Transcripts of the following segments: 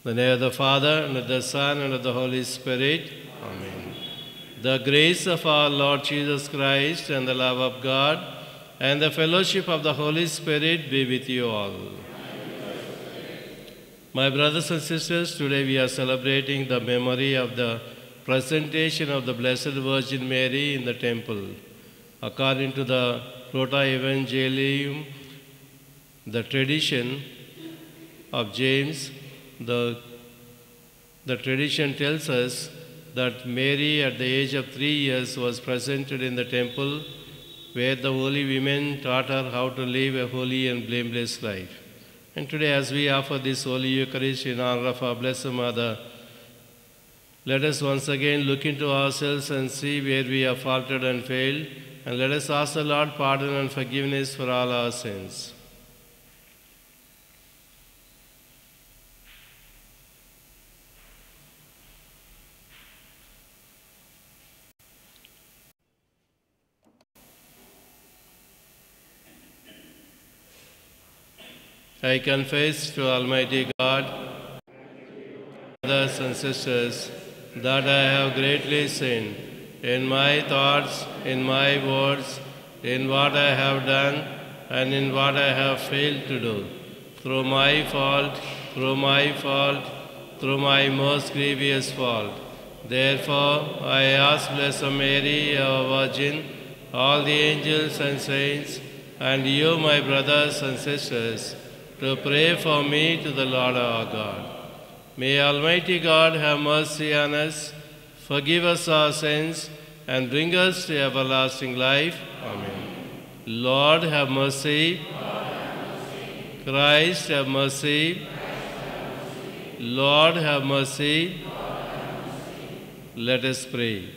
In the name of the Father, and of the Son, and of the Holy Spirit. Amen. The grace of our Lord Jesus Christ, and the love of God, and the fellowship of the Holy Spirit be with you all. My brothers and sisters, today we are celebrating the memory of the presentation of the Blessed Virgin Mary in the temple. According to the Proto-Evangelium, the tradition of James, the tradition tells us that Mary at the age of 3 years was presented in the temple where the holy women taught her how to live a holy and blameless life. And today as we offer this Holy Eucharist in honor of our Blessed Mother, let us once again look into ourselves and see where we have faltered and failed, and let us ask the Lord pardon and forgiveness for all our sins. I confess to Almighty God, brothers and sisters, that I have greatly sinned in my thoughts, in my words, in what I have done, and in what I have failed to do. Through my fault, through my most grievous fault. Therefore, I ask Blessed Mary, our Virgin, all the angels and saints, and you, my brothers and sisters, to pray for me to the Lord our God. May Almighty God have mercy on us, forgive us our sins, and bring us to everlasting life. Amen. Lord, have mercy. Christ, have mercy. Lord, have mercy. Let us pray.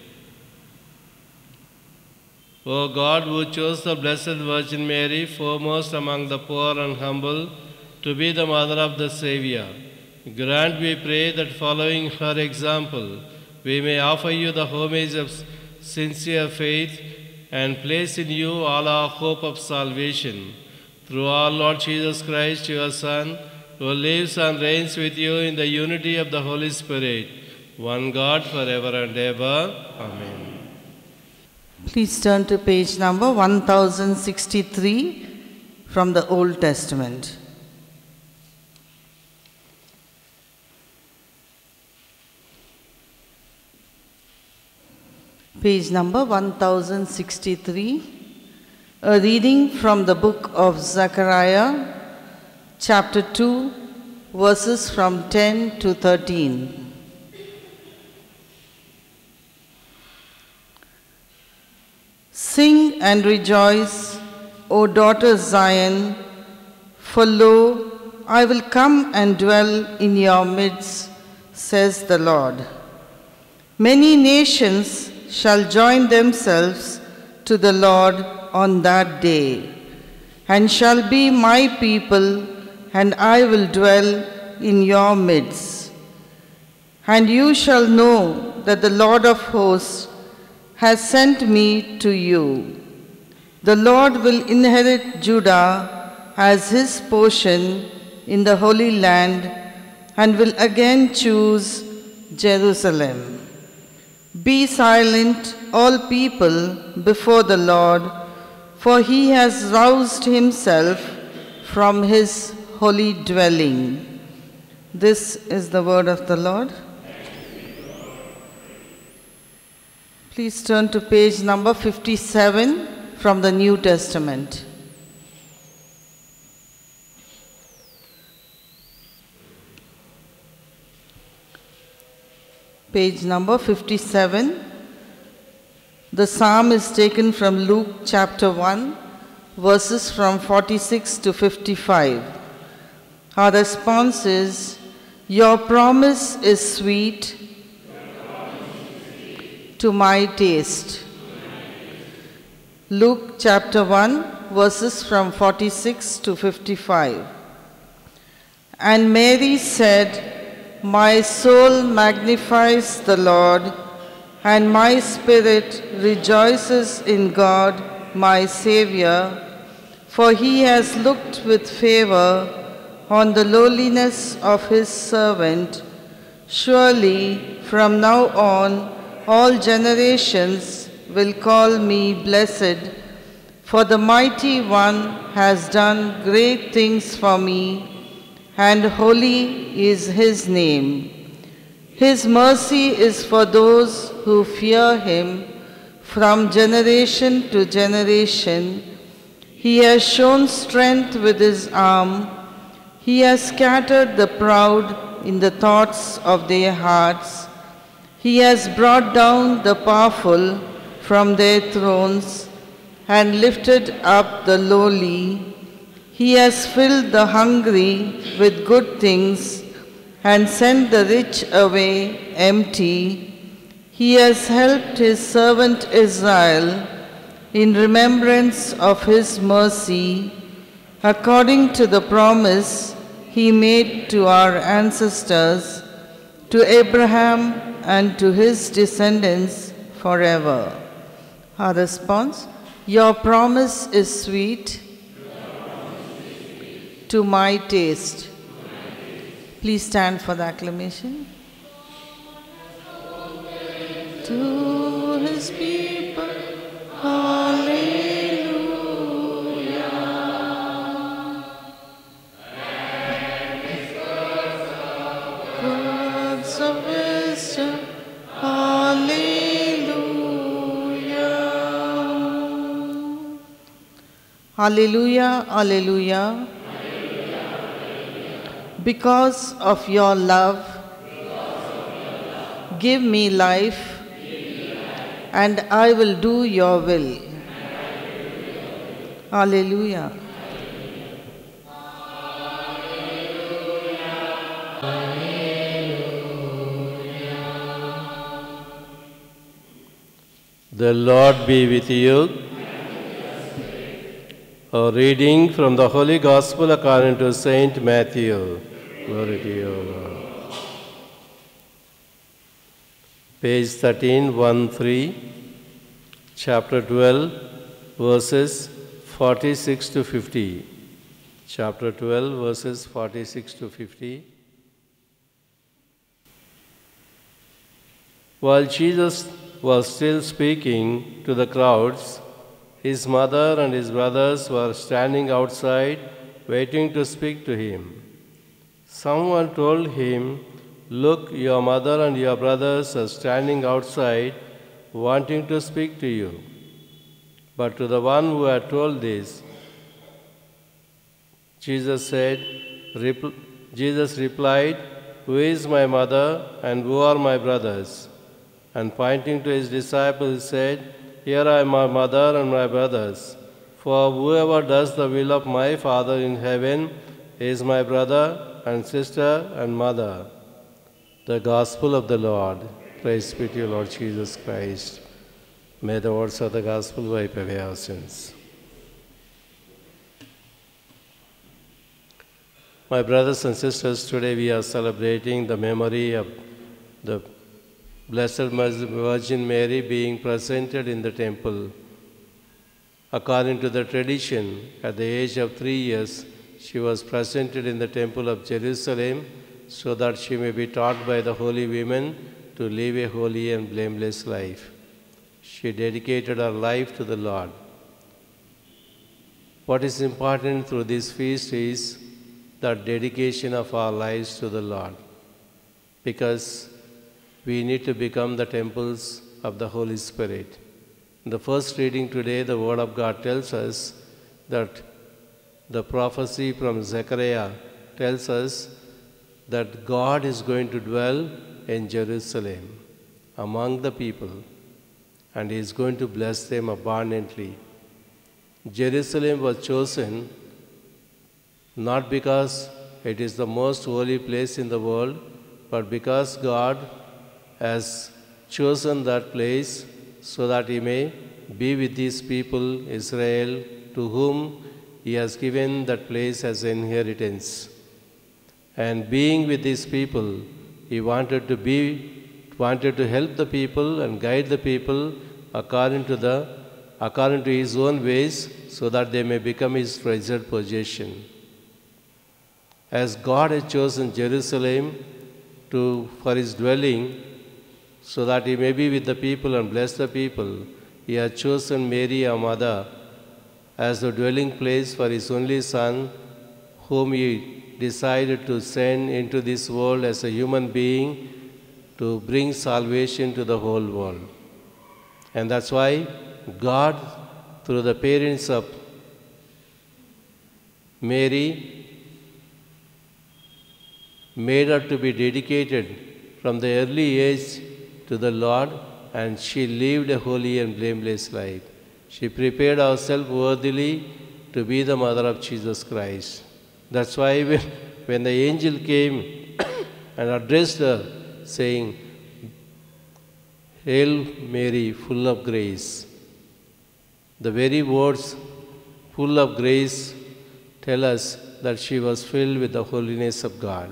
O God, who chose the Blessed Virgin Mary, foremost among the poor and humble, to be the mother of the Savior, grant, we pray, that following her example, we may offer you the homage of sincere faith and place in you all our hope of salvation. Through our Lord Jesus Christ, your Son, who lives and reigns with you in the unity of the Holy Spirit, one God forever and ever. Amen. Please turn to page number 1063 from the Old Testament. Page number 1063, a reading from the book of Zechariah, chapter 2, verses from 10 to 13. Sing and rejoice, O daughter Zion, for lo, I will come and dwell in your midst, says the Lord. Many nations shall join themselves to the Lord on that day, and shall be my people, and I will dwell in your midst. And you shall know that the Lord of hosts has sent me to you. The Lord will inherit Judah as his portion in the Holy Land, and will again choose Jerusalem. Be silent, all people, before the Lord, for he has roused himself from his holy dwelling. This is the word of the Lord. Please turn to page number 57 from the New Testament. Page number 57. The psalm is taken from Luke chapter 1, verses from 46 to 55. Our response is, your promise is sweet to my taste. Luke chapter 1, verses from 46 to 55. And Mary said, my soul magnifies the Lord, and my spirit rejoices in God, my Savior, for he has looked with favor on the lowliness of his servant. Surely from now on all generations will call me blessed, for the Mighty One has done great things for me, and holy is his name. His mercy is for those who fear him from generation to generation. He has shown strength with his arm. He has scattered the proud in the thoughts of their hearts. He has brought down the powerful from their thrones and lifted up the lowly. He has filled the hungry with good things and sent the rich away empty. He has helped his servant Israel in remembrance of his mercy, according to the promise he made to our ancestors, to Abraham and to his descendants forever. Our response: Your promise is sweet to my taste. Please stand for the acclamation. To his people, hallelujah. Words of wisdom, hallelujah. Hallelujah, hallelujah. Because of your love, give me life, and I will do your will. Hallelujah. The Lord be with you. A reading from the Holy Gospel according to Saint Matthew. Glory to you, Lord. Page 13, chapter 12, verses 46 to 50. Chapter 12, verses 46 to 50. While Jesus was still speaking to the crowds, his mother and his brothers were standing outside, waiting to speak to him. Someone told him, "Look, your mother and your brothers are standing outside, wanting to speak to you." But to the one who had told this, Jesus replied, "Who is my mother and who are my brothers?" And pointing to his disciples, he said, "Here are my mother and my brothers. For whoever does the will of my Father in heaven is my brother and sister and mother." The Gospel of the Lord. Praise be to you, Lord Jesus Christ. May the words of the Gospel wipe away our sins. My brothers and sisters, today we are celebrating the memory of the Blessed Virgin Mary being presented in the temple. According to the tradition, at the age of 3 years, she was presented in the temple of Jerusalem so that she may be taught by the holy women to live a holy and blameless life. She dedicated her life to the Lord. What is important through this feast is the dedication of our lives to the Lord, because we need to become the temples of the Holy Spirit. In the first reading today, the Word of God tells us that the prophecy from Zechariah tells us that God is going to dwell in Jerusalem among the people, and He is going to bless them abundantly. Jerusalem was chosen not because it is the most holy place in the world, but because God has chosen that place so that He may be with His people, Israel, to whom He has given that place as inheritance. And being with His people, He wanted to help the people and guide the people according to His own ways, so that they may become His treasured possession. As God has chosen Jerusalem for his dwelling, so that he may be with the people and bless the people, he has chosen Mary, our mother, as the dwelling place for his only Son, whom he decided to send into this world as a human being to bring salvation to the whole world. And that's why God, through the parents of Mary, made her to be dedicated from the early age to the Lord, and she lived a holy and blameless life. She prepared herself worthily to be the mother of Jesus Christ. That's why when the angel came and addressed her, saying, "Hail Mary, full of grace," the very words, full of grace, tell us that she was filled with the holiness of God.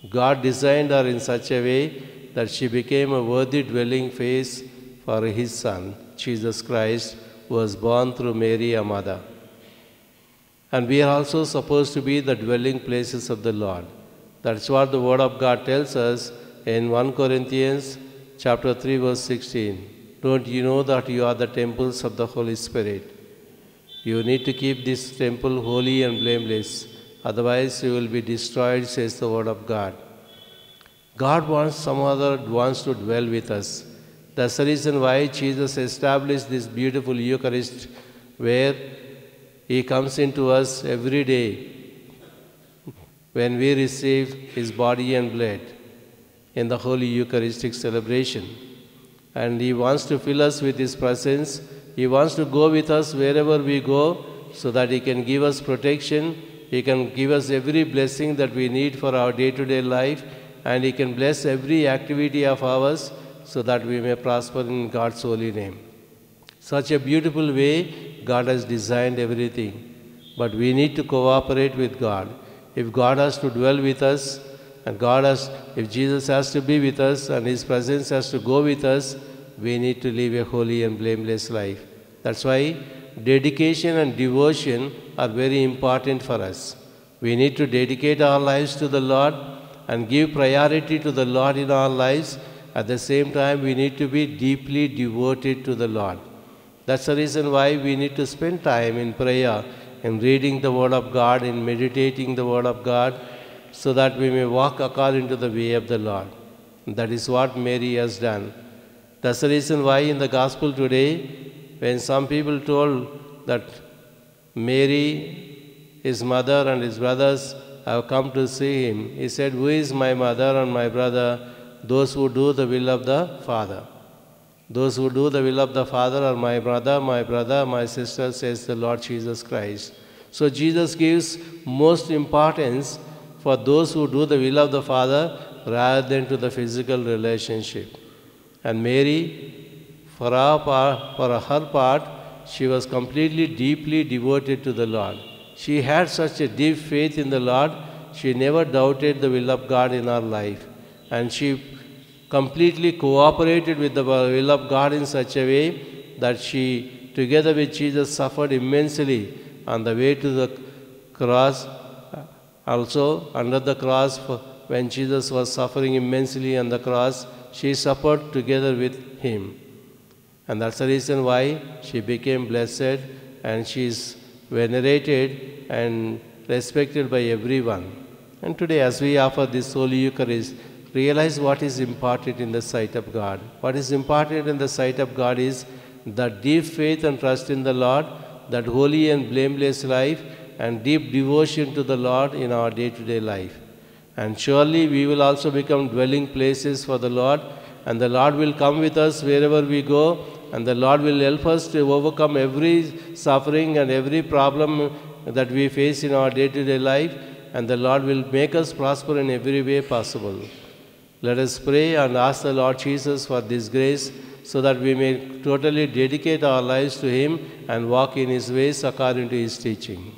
God designed her in such a way that she became a worthy dwelling place for his Son, Jesus Christ, who was born through Mary, our mother. And we are also supposed to be the dwelling places of the Lord. That's what the Word of God tells us in 1 Corinthians chapter 3, verse 16. Don't you know that you are the temples of the Holy Spirit? You need to keep this temple holy and blameless. Otherwise, you will be destroyed, says the Word of God. God wants to dwell with us. That's the reason why Jesus established this beautiful Eucharist, where he comes into us every day when we receive his body and blood in the Holy Eucharistic celebration. And he wants to fill us with his presence. He wants to go with us wherever we go, so that he can give us protection. He can give us every blessing that we need for our day-to-day life, and he can bless every activity of ours so that we may prosper in God's holy name. Such a beautiful way God has designed everything. But we need to cooperate with God. If God has to dwell with us, and if Jesus has to be with us and his presence has to go with us, we need to live a holy and blameless life. That's why dedication and devotion are very important for us. We need to dedicate our lives to the Lord and give priority to the Lord in our lives. At the same time, we need to be deeply devoted to the Lord. That's the reason why we need to spend time in prayer, in reading the Word of God, in meditating the Word of God, so that we may walk according to the way of the Lord. That is what Mary has done. That's the reason why in the Gospel today, when some people told that Mary, his mother and his brothers have come to see him, he said, "Who is my mother and my brother? Those who do the will of the Father." Those who do the will of the Father are my brother, my sister, says the Lord Jesus Christ. So Jesus gives most importance for those who do the will of the Father rather than to the physical relationship. And Mary, for her part, she was completely, deeply devoted to the Lord. She had such a deep faith in the Lord, she never doubted the will of God in her life. And she completely cooperated with the will of God in such a way that she, together with Jesus, suffered immensely on the way to the cross. Also, under the cross, when Jesus was suffering immensely on the cross, she suffered together with him. And that's the reason why she became blessed, and she is venerated and respected by everyone. And today, as we offer this Holy Eucharist, realize what is important in the sight of God. What is important in the sight of God is the deep faith and trust in the Lord, that holy and blameless life, and deep devotion to the Lord in our day-to-day life. And surely we will also become dwelling places for the Lord, and the Lord will come with us wherever we go, and the Lord will help us to overcome every suffering and every problem that we face in our day-to-day life, and the Lord will make us prosper in every way possible. Let us pray and ask the Lord Jesus for this grace, so that we may totally dedicate our lives to him and walk in his ways according to his teaching.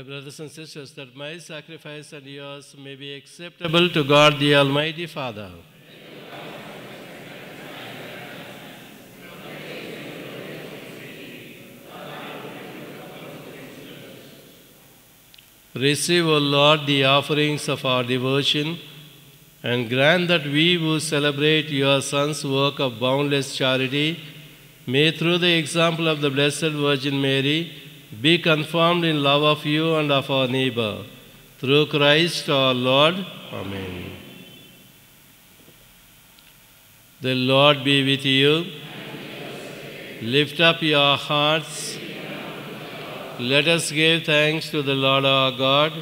My brothers and sisters, that my sacrifice and yours may be acceptable to God the Almighty Father. Receive, O Lord, the offerings of our devotion, and grant that we who celebrate your Son's work of boundless charity may, through the example of the Blessed Virgin Mary, be conformed in love of you and of our neighbor. Through Christ our Lord. Amen. The Lord be with you. Lift up your hearts. Let us give thanks to the Lord our God.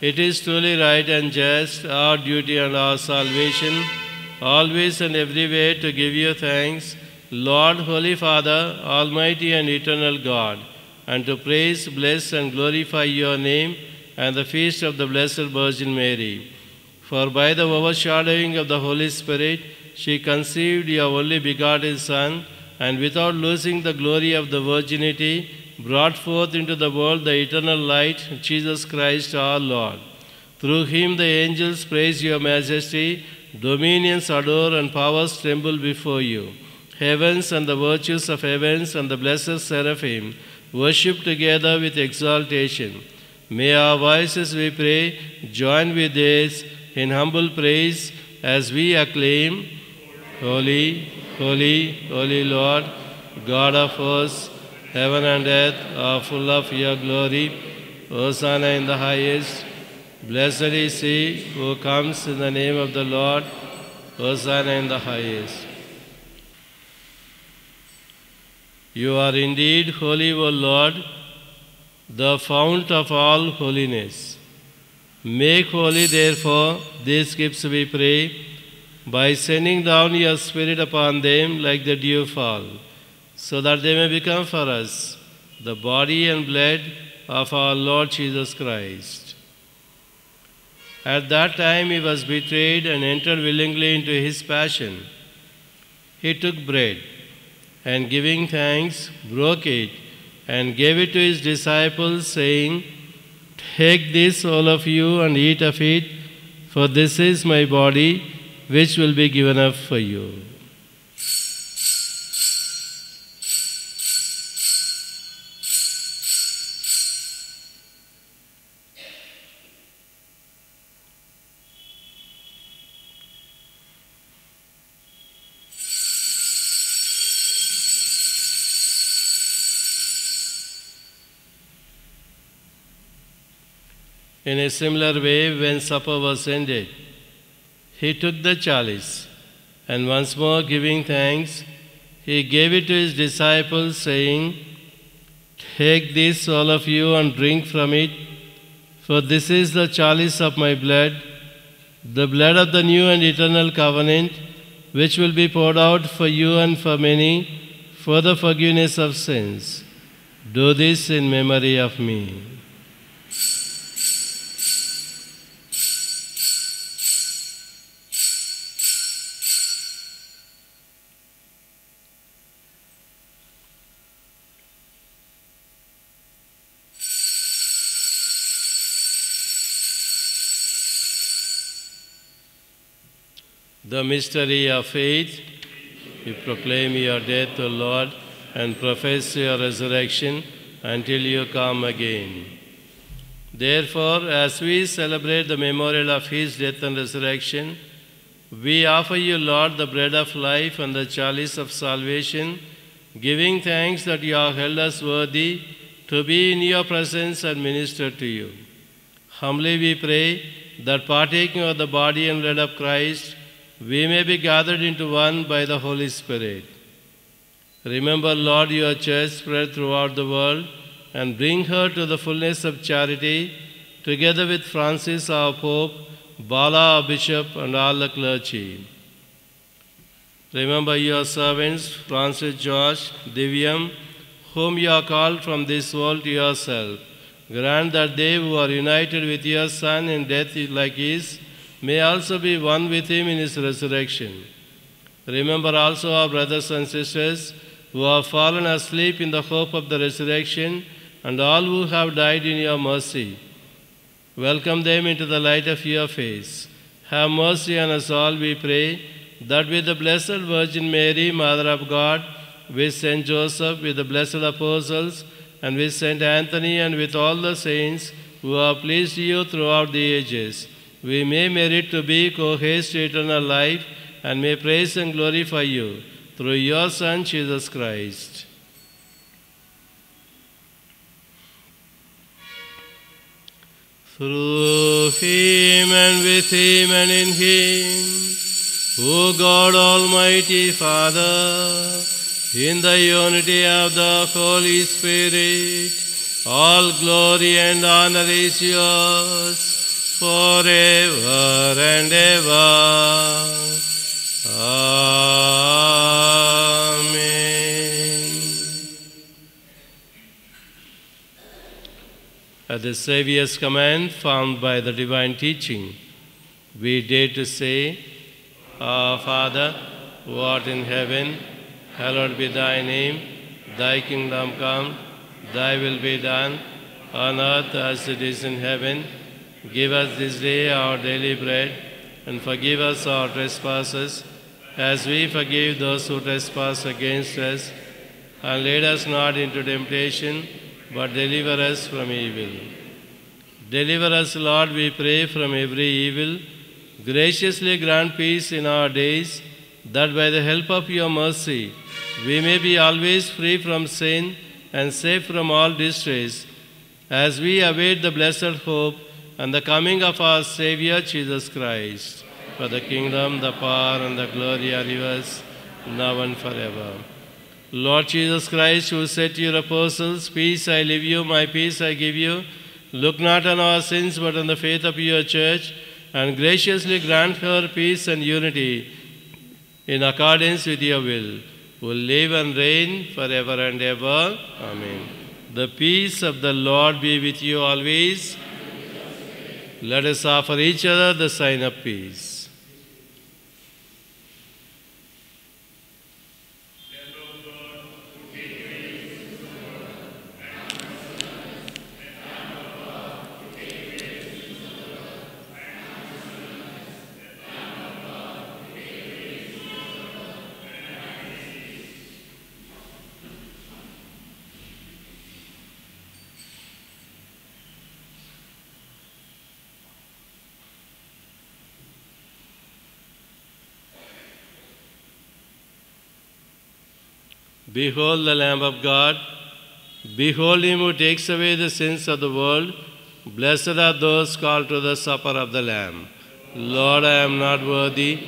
It is truly right and just, our duty and our salvation, always and everywhere to give you thanks, Lord, Holy Father, Almighty and Eternal God, and to praise, bless, and glorify your name and the feast of the Blessed Virgin Mary. For by the overshadowing of the Holy Spirit, she conceived your only begotten Son, and without losing the glory of the virginity, brought forth into the world the eternal light, Jesus Christ our Lord. Through him the angels praise your majesty, dominions adore, and powers tremble before you. Heavens and the virtues of heavens and the blessed seraphim worship together with exaltation. May our voices, we pray, join with theirs in humble praise as we acclaim, Holy, holy, holy Lord, God of hosts, heaven and earth are full of your glory. Hosanna in the highest. Blessed is he who comes in the name of the Lord. Hosanna in the highest. You are indeed holy, O Lord, the fount of all holiness. Make holy, therefore, these gifts, we pray, by sending down your Spirit upon them like the dewfall, so that they may become for us the body and blood of our Lord Jesus Christ. At that time he was betrayed and entered willingly into his passion. He took bread, and giving thanks, broke it, and gave it to his disciples, saying, "Take this, all of you, and eat of it, for this is my body, which will be given up for you." In a similar way, when supper was ended, he took the chalice, and once more giving thanks, he gave it to his disciples, saying, "Take this, all of you, and drink from it, for this is the chalice of my blood, the blood of the new and eternal covenant, which will be poured out for you and for many for the forgiveness of sins. Do this in memory of me." The mystery of faith, we proclaim your death, O Lord, and profess your resurrection until you come again. Therefore, as we celebrate the memorial of his death and resurrection, we offer you, Lord, the bread of life and the chalice of salvation, giving thanks that you have held us worthy to be in your presence and minister to you. Humbly we pray that, partaking of the body and blood of Christ, we may be gathered into one by the Holy Spirit. Remember, Lord, your church spread throughout the world, and bring her to the fullness of charity, together with Francis, our Pope, Bala, our Bishop, and all the clergy. Remember your servants, Francis George, Divyam, whom you have called from this world to yourself. Grant that they who are united with your Son in death like his may also be one with him in his resurrection. Remember also our brothers and sisters who have fallen asleep in the hope of the resurrection, and all who have died in your mercy. Welcome them into the light of your face. Have mercy on us all, we pray, that with the Blessed Virgin Mary, Mother of God, with Saint Joseph, with the blessed apostles, and with Saint Anthony, and with all the saints who have pleased you throughout the ages, we may merit to be co-heirs to eternal life, and may praise and glorify you through your Son, Jesus Christ. Through him and with him and in him, O God Almighty Father, in the unity of the Holy Spirit, all glory and honor is yours forever and ever. Amen. At the Saviour's command, found by the divine teaching, we dare to say, Our Father, who art in heaven, hallowed be thy name. Thy kingdom come, thy will be done, on earth as it is in heaven. Give us this day our daily bread, and forgive us our trespasses, as we forgive those who trespass against us. And lead us not into temptation, but deliver us from evil. Deliver us, Lord, we pray, from every evil. Graciously grant peace in our days, that by the help of your mercy we may be always free from sin and safe from all distress, as we await the blessed hope and the coming of our Savior Jesus Christ. For the kingdom, the power, and the glory are yours, now and forever. Lord Jesus Christ, who said to your apostles, Peace I leave you, my peace I give you, look not on our sins, but on the faith of your church, and graciously grant her peace and unity in accordance with your will, who will live and reign forever and ever. Amen. The peace of the Lord be with you always. Let us offer each other the sign of peace. Behold the Lamb of God. Behold him who takes away the sins of the world. Blessed are those called to the supper of the Lamb. Lord, I am not worthy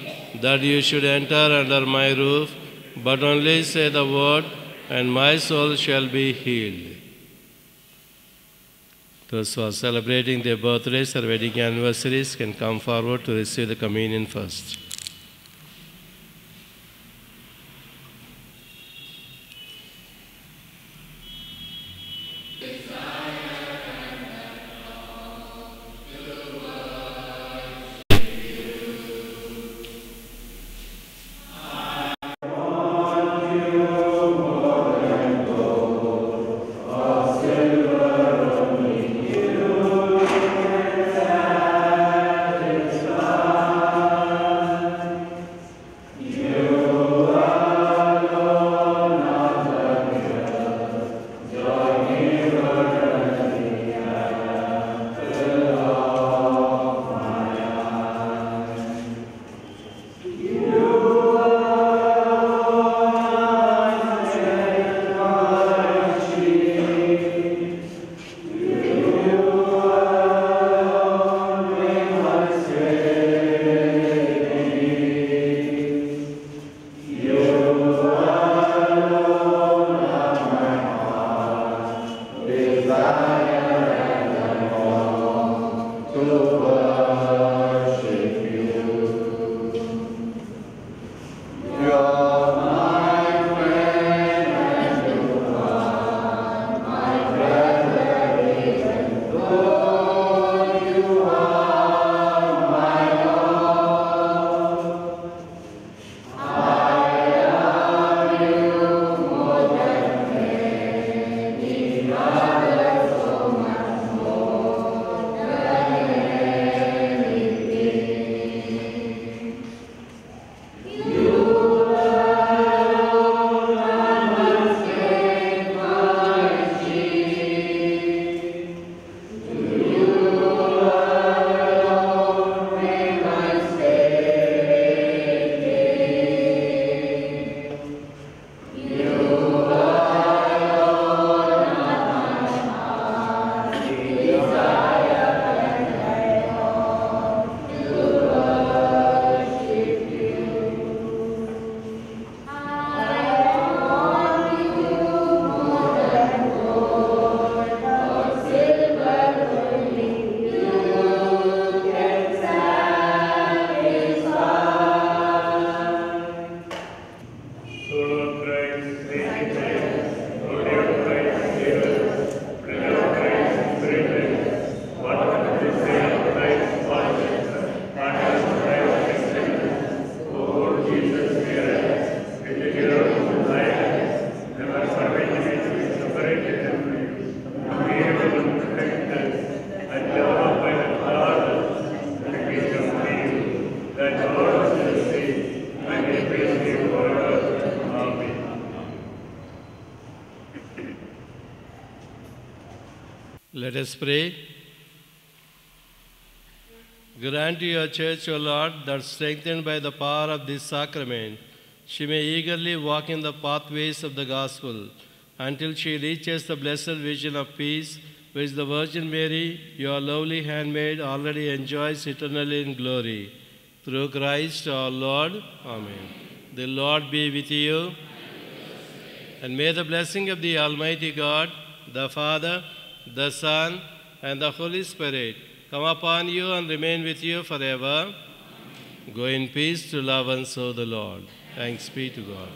that you should enter under my roof, but only say the word, and my soul shall be healed. Those who are celebrating their birthdays or wedding anniversaries can come forward to receive the communion first. Let us pray. Grant to your church, O Lord, that strengthened by the power of this sacrament, she may eagerly walk in the pathways of the gospel until she reaches the blessed vision of peace, which the Virgin Mary, your lovely handmaid, already enjoys eternally in glory. Through Christ our Lord. Amen. The Lord be with you. And may the blessing of the Almighty God, the Father, the Son, and the Holy Spirit come upon you and remain with you forever. Go in peace to love and serve the Lord. Thanks be to God.